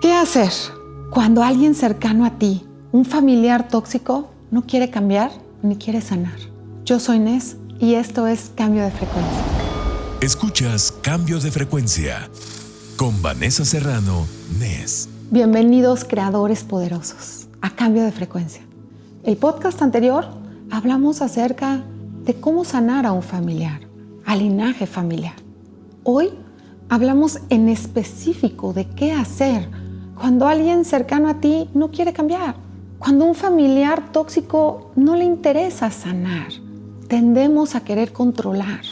¿Qué hacer cuando alguien cercano a ti, un familiar tóxico, no quiere cambiar ni quiere sanar? Yo soy Nes y esto es Cambio de Frecuencia. Escuchas Cambio de Frecuencia con Vanessa Serrano, Nes. Bienvenidos, creadores poderosos, a Cambio de Frecuencia. El podcast anterior hablamos acerca de cómo sanar a un familiar, al linaje familiar. Hoy hablamos en específico de qué hacer cuando alguien cercano a ti no quiere cambiar, cuando un familiar tóxico no le interesa sanar. Tendemos a querer controlar.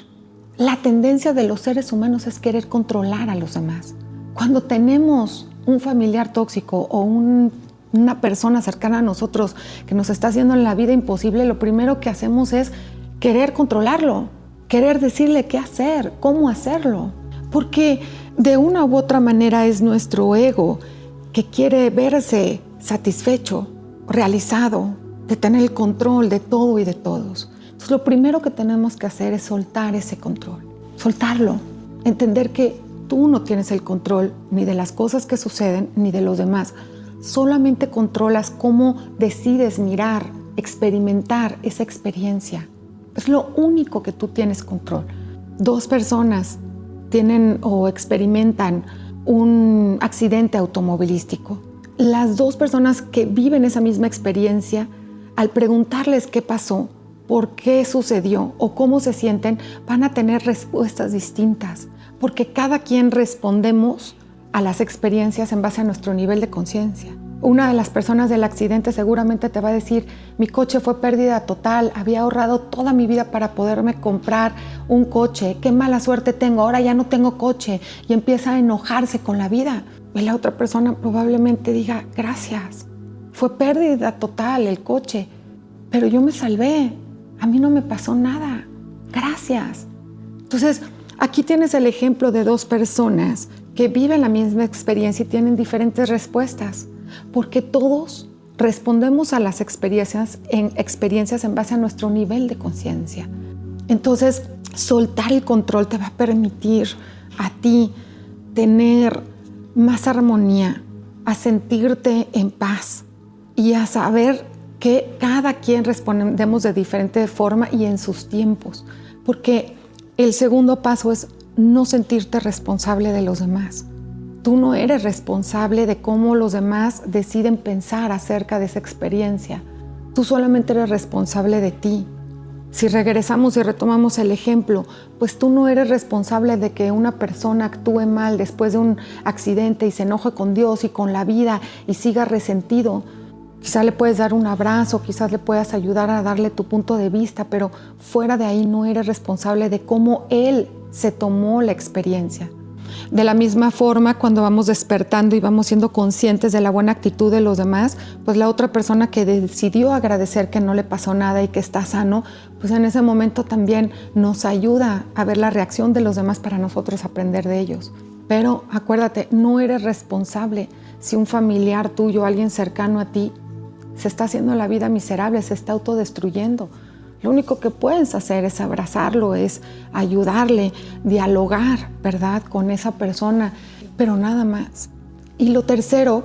La tendencia de los seres humanos es querer controlar a los demás. Cuando tenemos un familiar tóxico o una persona cercana a nosotros que nos está haciendo la vida imposible, lo primero que hacemos es querer controlarlo, querer decirle qué hacer, cómo hacerlo. Porque de una u otra manera es nuestro ego que quiere verse satisfecho, realizado, de tener el control de todo y de todos. Entonces, lo primero que tenemos que hacer es soltar ese control, soltarlo, entender que tú no tienes el control ni de las cosas que suceden ni de los demás. Solamente controlas cómo decides mirar, experimentar esa experiencia. Es lo único que tú tienes control. Dos personas tienen o experimentan un accidente automovilístico. Las dos personas que viven esa misma experiencia, al preguntarles qué pasó, por qué sucedió o cómo se sienten, van a tener respuestas distintas, porque cada quien respondemos a las experiencias en base a nuestro nivel de conciencia. Una de las personas del accidente seguramente te va a decir: mi coche fue pérdida total, había ahorrado toda mi vida para poderme comprar un coche, qué mala suerte tengo, ahora ya no tengo coche, y empieza a enojarse con la vida. Y la otra persona probablemente diga: gracias, fue pérdida total el coche, pero yo me salvé, a mí no me pasó nada, gracias. Entonces, aquí tienes el ejemplo de dos personas que viven la misma experiencia y tienen diferentes respuestas. Porque todos respondemos a las experiencias en base a nuestro nivel de conciencia. Entonces, soltar el control te va a permitir a ti tener más armonía, a sentirte en paz y a saber que cada quien respondemos de diferente forma y en sus tiempos. Porque el segundo paso es no sentirte responsable de los demás. Tú no eres responsable de cómo los demás deciden pensar acerca de esa experiencia. Tú solamente eres responsable de ti. Si regresamos y retomamos el ejemplo, pues tú no eres responsable de que una persona actúe mal después de un accidente y se enoje con Dios y con la vida y siga resentido. Quizás le puedes dar un abrazo, quizás le puedas ayudar a darle tu punto de vista, pero fuera de ahí no eres responsable de cómo él se tomó la experiencia. De la misma forma, cuando vamos despertando y vamos siendo conscientes de la buena actitud de los demás, pues la otra persona que decidió agradecer que no le pasó nada y que está sano, pues en ese momento también nos ayuda a ver la reacción de los demás para nosotros aprender de ellos. Pero acuérdate, no eres responsable si un familiar tuyo, alguien cercano a ti, se está haciendo la vida miserable, se está autodestruyendo. Lo único que puedes hacer es abrazarlo, es ayudarle, dialogar, ¿verdad?, con esa persona, pero nada más. Y lo tercero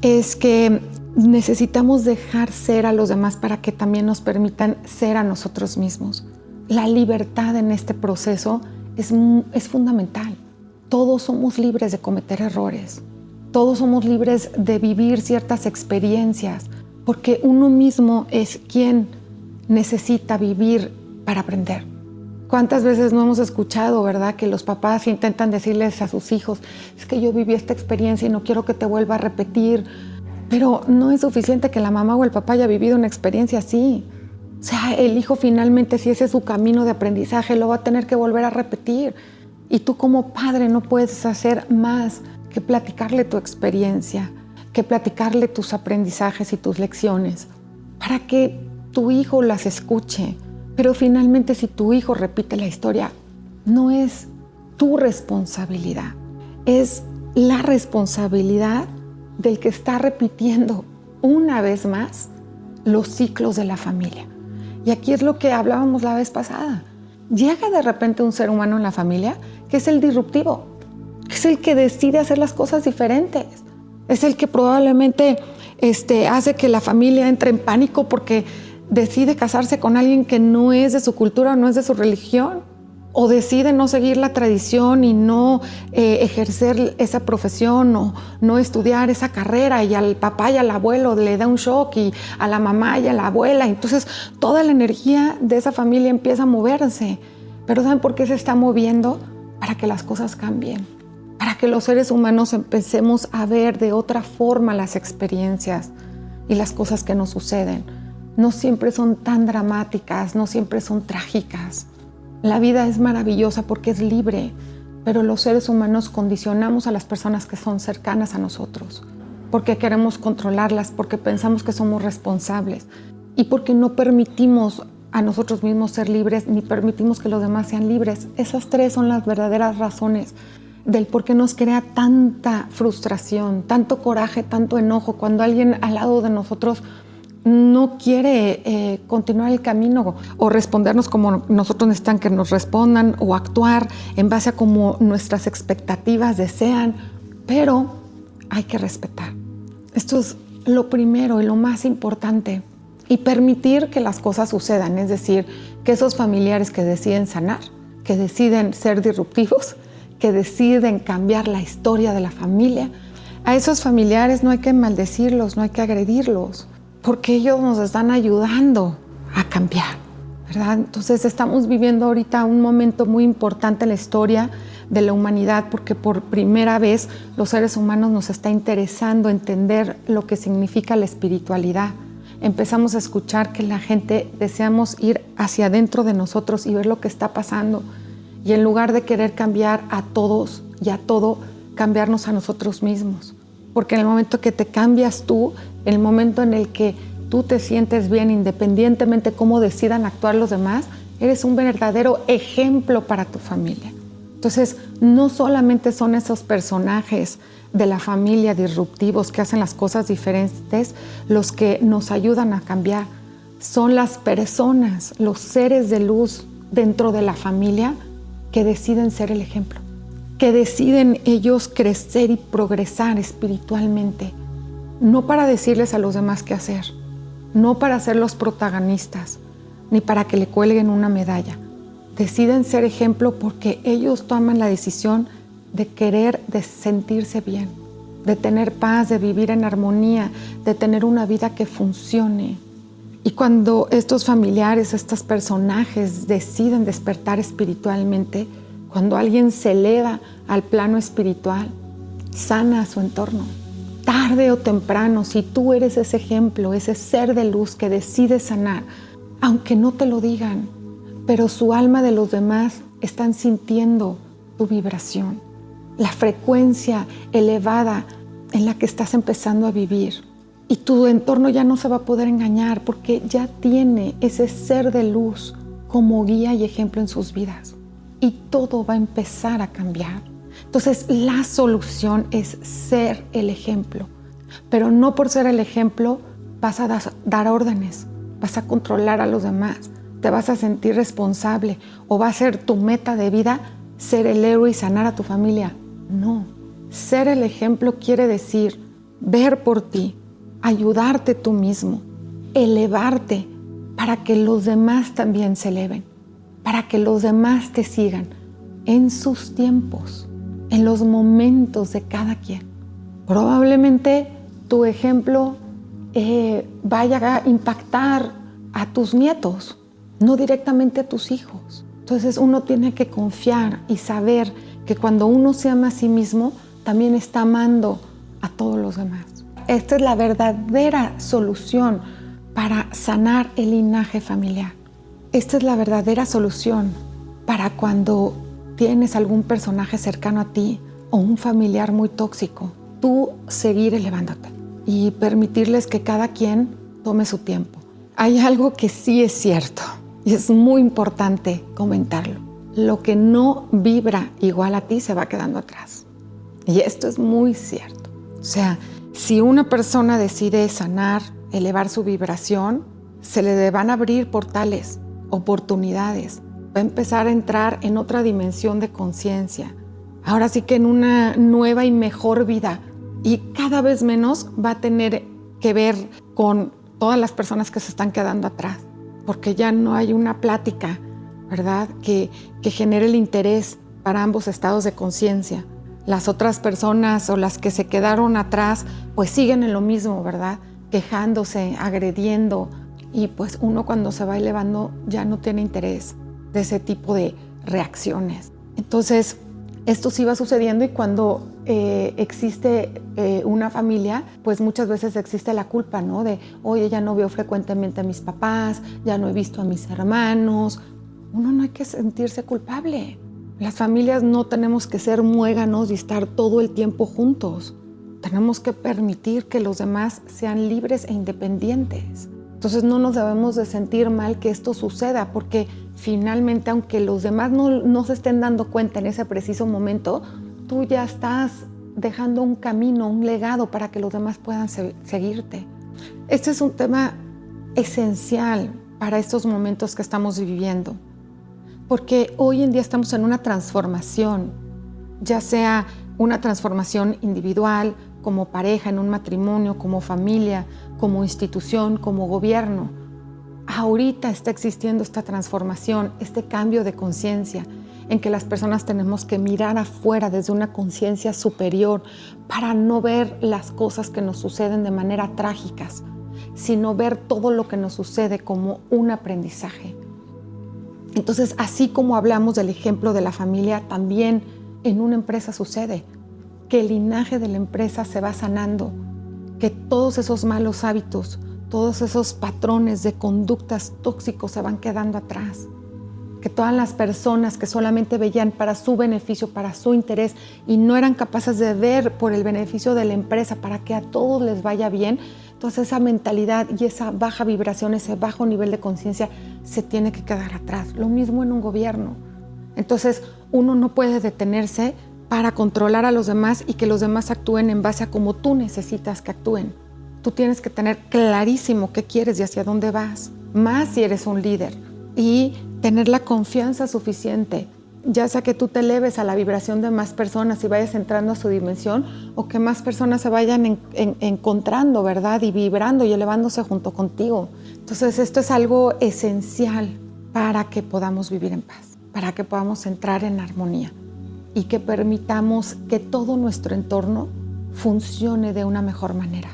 es que necesitamos dejar ser a los demás para que también nos permitan ser a nosotros mismos. La libertad en este proceso es fundamental. Todos somos libres de cometer errores. Todos somos libres de vivir ciertas experiencias, porque uno mismo es quien necesita vivir para aprender. ¿Cuántas veces no hemos escuchado, verdad, que los papás intentan decirles a sus hijos: es que yo viví esta experiencia y no quiero que te vuelva a repetir? Pero no es suficiente que la mamá o el papá haya vivido una experiencia así. O sea, el hijo finalmente, si ese es su camino de aprendizaje, lo va a tener que volver a repetir. Y tú como padre no puedes hacer más que platicarle tu experiencia, que platicarle tus aprendizajes y tus lecciones, para que tu hijo las escuche. Pero finalmente, si tu hijo repite la historia, no es tu responsabilidad, es la responsabilidad del que está repitiendo una vez más los ciclos de la familia. Y aquí es lo que hablábamos la vez pasada. Llega de repente un ser humano en la familia que es el disruptivo, que es el que decide hacer las cosas diferentes. Es el que probablemente hace que la familia entre en pánico porque decide casarse con alguien que no es de su cultura o no es de su religión, o decide no seguir la tradición y no ejercer esa profesión o no estudiar esa carrera, y al papá y al abuelo le da un shock, y a la mamá y a la abuela. Entonces toda la energía de esa familia empieza a moverse. Pero ¿saben por qué se está moviendo? Para que las cosas cambien, para que los seres humanos empecemos a ver de otra forma las experiencias y las cosas que nos suceden. No siempre son tan dramáticas, no siempre son trágicas. La vida es maravillosa porque es libre, pero los seres humanos condicionamos a las personas que son cercanas a nosotros, porque queremos controlarlas, porque pensamos que somos responsables y porque no permitimos a nosotros mismos ser libres ni permitimos que los demás sean libres. Esas tres son las verdaderas razones del por qué nos crea tanta frustración, tanto coraje, tanto enojo cuando alguien al lado de nosotros no quiere continuar el camino o respondernos como nosotros necesitan que nos respondan, o actuar en base a como nuestras expectativas desean, pero hay que respetar. Esto es lo primero y lo más importante, y permitir que las cosas sucedan, es decir, que esos familiares que deciden sanar, que deciden ser disruptivos, que deciden cambiar la historia de la familia, a esos familiares no hay que maldecirlos, no hay que agredirlos, porque ellos nos están ayudando a cambiar, ¿verdad? Entonces estamos viviendo ahorita un momento muy importante en la historia de la humanidad, porque por primera vez los seres humanos nos está interesando entender lo que significa la espiritualidad. Empezamos a escuchar que la gente deseamos ir hacia adentro de nosotros y ver lo que está pasando, y en lugar de querer cambiar a todos y a todo, cambiarnos a nosotros mismos. Porque en el momento que te cambias tú, en el momento en el que tú te sientes bien, independientemente de cómo decidan actuar los demás, eres un verdadero ejemplo para tu familia. Entonces, no solamente son esos personajes de la familia disruptivos que hacen las cosas diferentes los que nos ayudan a cambiar. Son las personas, los seres de luz dentro de la familia que deciden ser el ejemplo, que deciden ellos crecer y progresar espiritualmente, no para decirles a los demás qué hacer, no para ser los protagonistas, ni para que le cuelguen una medalla. Deciden ser ejemplo porque ellos toman la decisión de querer, de sentirse bien, de tener paz, de vivir en armonía, de tener una vida que funcione. Y cuando estos familiares, estos personajes deciden despertar espiritualmente, cuando alguien se eleva al plano espiritual, sana a su entorno. Tarde o temprano, si tú eres ese ejemplo, ese ser de luz que decide sanar, aunque no te lo digan, pero su alma de los demás están sintiendo tu vibración, la frecuencia elevada en la que estás empezando a vivir. Y tu entorno ya no se va a poder engañar porque ya tiene ese ser de luz como guía y ejemplo en sus vidas. Y todo va a empezar a cambiar. Entonces, la solución es ser el ejemplo. Pero no por ser el ejemplo vas a dar órdenes, vas a controlar a los demás, te vas a sentir responsable o va a ser tu meta de vida ser el héroe y sanar a tu familia. No. Ser el ejemplo quiere decir ver por ti, ayudarte tú mismo, elevarte para que los demás también se eleven, para que los demás te sigan en sus tiempos, en los momentos de cada quien. Probablemente tu ejemplo vaya a impactar a tus nietos, no directamente a tus hijos. Entonces uno tiene que confiar y saber que cuando uno se ama a sí mismo, también está amando a todos los demás. Esta es la verdadera solución para sanar el linaje familiar. Esta es la verdadera solución para cuando tienes algún personaje cercano a ti o un familiar muy tóxico, tú seguir elevándote y permitirles que cada quien tome su tiempo. Hay algo que sí es cierto y es muy importante comentarlo. Lo que no vibra igual a ti se va quedando atrás. Y esto es muy cierto. O sea, si una persona decide sanar, elevar su vibración, se le van a abrir portales, oportunidades. Va a empezar a entrar en otra dimensión de conciencia. Ahora sí que en una nueva y mejor vida y cada vez menos va a tener que ver con todas las personas que se están quedando atrás, porque ya no hay una plática, ¿verdad?, que genere el interés para ambos estados de conciencia. Las otras personas o las que se quedaron atrás, pues siguen en lo mismo, ¿verdad?, quejándose, agrediendo, y pues uno cuando se va elevando ya no tiene interés de ese tipo de reacciones. Entonces, esto sí va sucediendo, y cuando existe una familia, pues muchas veces existe la culpa, ¿no? De, oye, ya no veo frecuentemente a mis papás, ya no he visto a mis hermanos. Uno no hay que sentirse culpable. Las familias no tenemos que ser muéganos y estar todo el tiempo juntos. Tenemos que permitir que los demás sean libres e independientes. Entonces no nos debemos de sentir mal que esto suceda, porque finalmente, aunque los demás no se estén dando cuenta en ese preciso momento, tú ya estás dejando un camino, un legado para que los demás puedan seguirte. Este es un tema esencial para estos momentos que estamos viviendo, porque hoy en día estamos en una transformación, ya sea una transformación individual, como pareja, en un matrimonio, como familia, como institución, como gobierno. Ahorita está existiendo esta transformación, este cambio de conciencia, en que las personas tenemos que mirar afuera desde una conciencia superior para no ver las cosas que nos suceden de manera trágicas, sino ver todo lo que nos sucede como un aprendizaje. Entonces, así como hablamos del ejemplo de la familia, también en una empresa sucede que el linaje de la empresa se va sanando, que todos esos malos hábitos, todos esos patrones de conductas tóxicos se van quedando atrás, que todas las personas que solamente veían para su beneficio, para su interés, y no eran capaces de ver por el beneficio de la empresa para que a todos les vaya bien, entonces esa mentalidad y esa baja vibración, ese bajo nivel de conciencia se tiene que quedar atrás. Lo mismo en un gobierno. Entonces uno no puede detenerse para controlar a los demás y que los demás actúen en base a cómo tú necesitas que actúen. Tú tienes que tener clarísimo qué quieres y hacia dónde vas, más si eres un líder, y tener la confianza suficiente, ya sea que tú te eleves a la vibración de más personas y vayas entrando a su dimensión, o que más personas se vayan encontrando, ¿verdad?, y vibrando y elevándose junto contigo. Entonces esto es algo esencial para que podamos vivir en paz, para que podamos entrar en armonía y que permitamos que todo nuestro entorno funcione de una mejor manera,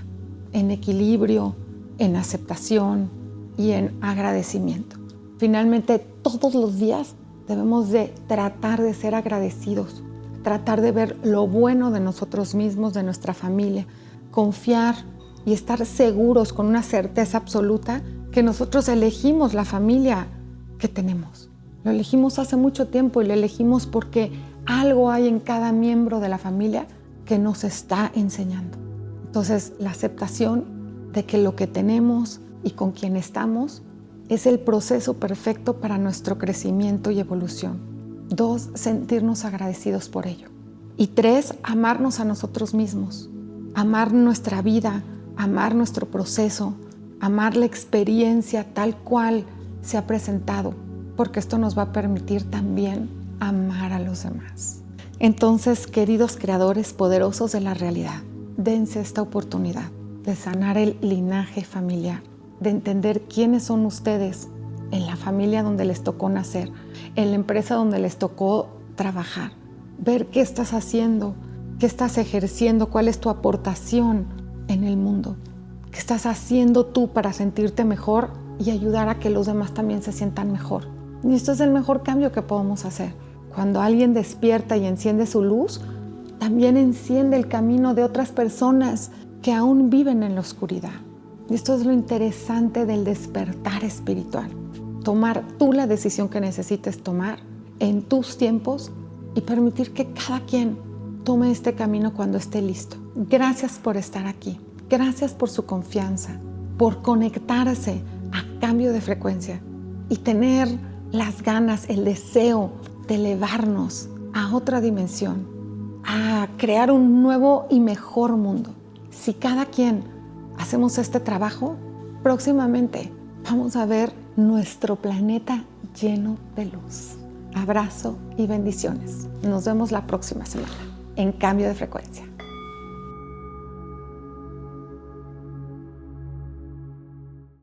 en equilibrio, en aceptación y en agradecimiento. Finalmente, todos los días debemos de tratar de ser agradecidos, tratar de ver lo bueno de nosotros mismos, de nuestra familia, confiar y estar seguros con una certeza absoluta que nosotros elegimos la familia que tenemos. Lo elegimos hace mucho tiempo y lo elegimos porque algo hay en cada miembro de la familia que nos está enseñando. Entonces, la aceptación de que lo que tenemos y con quien estamos es el proceso perfecto para nuestro crecimiento y evolución. 2, sentirnos agradecidos por ello. Y 3, amarnos a nosotros mismos, amar nuestra vida, amar nuestro proceso, amar la experiencia tal cual se ha presentado, porque esto nos va a permitir también amar a los demás. Entonces, queridos creadores poderosos de la realidad, dense esta oportunidad de sanar el linaje familiar, de entender quiénes son ustedes en la familia donde les tocó nacer, en la empresa donde les tocó trabajar, ver qué estás haciendo, qué estás ejerciendo, cuál es tu aportación en el mundo, qué estás haciendo tú para sentirte mejor y ayudar a que los demás también se sientan mejor. Y esto es el mejor cambio que podemos hacer. Cuando alguien despierta y enciende su luz, también enciende el camino de otras personas que aún viven en la oscuridad. Y esto es lo interesante del despertar espiritual. Tomar tú la decisión que necesites tomar en tus tiempos y permitir que cada quien tome este camino cuando esté listo. Gracias por estar aquí. Gracias por su confianza, por conectarse a cambio de frecuencia y tener las ganas, el deseo de elevarnos a otra dimensión, a crear un nuevo y mejor mundo. Si cada quien hacemos este trabajo, próximamente vamos a ver nuestro planeta lleno de luz. Abrazo y bendiciones. Nos vemos la próxima semana en Cambio de Frecuencia.